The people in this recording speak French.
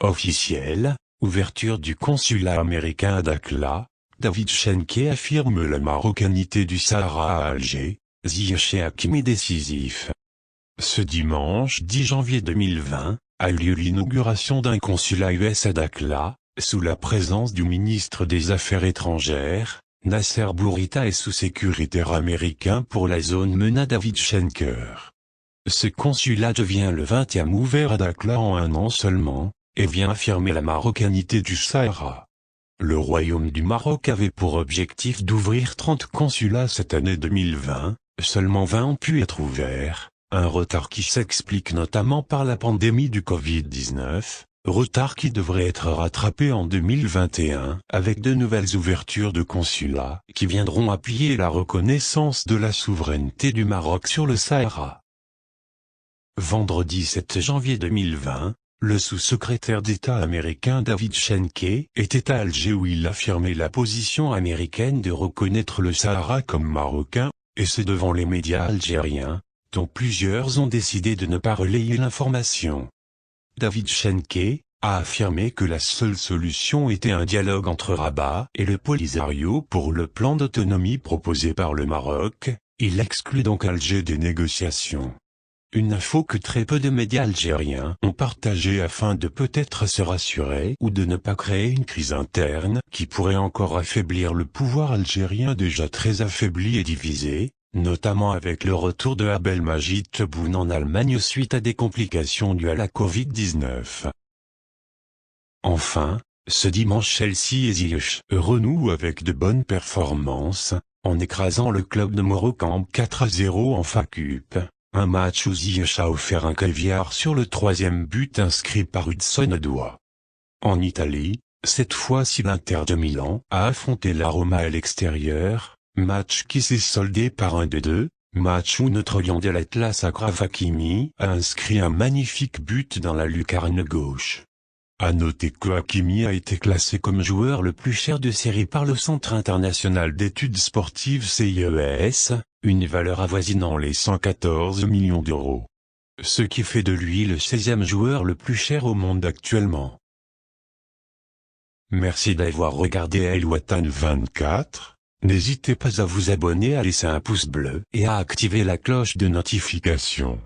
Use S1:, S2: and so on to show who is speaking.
S1: Officiel, ouverture du consulat américain à Dakhla, David Schenke affirme la marocanité du Sahara à Alger, Ziyech Hakimi décisif. Ce dimanche 10 janvier 2020, a lieu l'inauguration d'un consulat US à Dakhla, sous la présence du ministre des Affaires étrangères, Nasser Bourita et sous-sécuritaire américain pour la zone MENA David Schenker. Ce consulat devient le 20e ouvert à Dakhla en un an seulement, et vient affirmer la marocanité du Sahara. Le Royaume du Maroc avait pour objectif d'ouvrir 30 consulats cette année 2020, seulement 20 ont pu être ouverts, un retard qui s'explique notamment par la pandémie du Covid-19, retard qui devrait être rattrapé en 2021 avec de nouvelles ouvertures de consulats qui viendront appuyer la reconnaissance de la souveraineté du Maroc sur le Sahara. Vendredi 7 janvier 2020, le sous-secrétaire d'État américain David Schenke était à Alger où il affirmait la position américaine de reconnaître le Sahara comme marocain, et c'est devant les médias algériens, dont plusieurs ont décidé de ne pas relayer l'information. David Schenke a affirmé que la seule solution était un dialogue entre Rabat et le Polisario pour le plan d'autonomie proposé par le Maroc. Il exclut donc Alger des négociations. Une info que très peu de médias algériens ont partagée afin de peut-être se rassurer ou de ne pas créer une crise interne qui pourrait encore affaiblir le pouvoir algérien déjà très affaibli et divisé, notamment avec le retour de Abdelmajid Tebboune en Allemagne suite à des complications dues à la Covid-19. Enfin, ce dimanche Chelsea et Ziyech renouent avec de bonnes performances, en écrasant le club de Moroccan 4-0 en FA Cup. Un match où Ziyech a offert un caviar sur le 3e but inscrit par Hudson Odoi. En Italie, cette fois-ci l'Inter de Milan a affronté la Roma à l'extérieur, match qui s'est soldé par un 2-2, match où notre lion de l'Atlas Achraf Hakimi a inscrit un magnifique but dans la lucarne gauche. À noter que Hakimi a été classé comme joueur le plus cher de série par le Centre international d'études sportives CIES, une valeur avoisinant les 114 millions d'euros. Ce qui fait de lui le 16e joueur le plus cher au monde actuellement. Merci d'avoir regardé El Watan 24, n'hésitez pas à vous abonner, à laisser un pouce bleu et à activer la cloche de notification.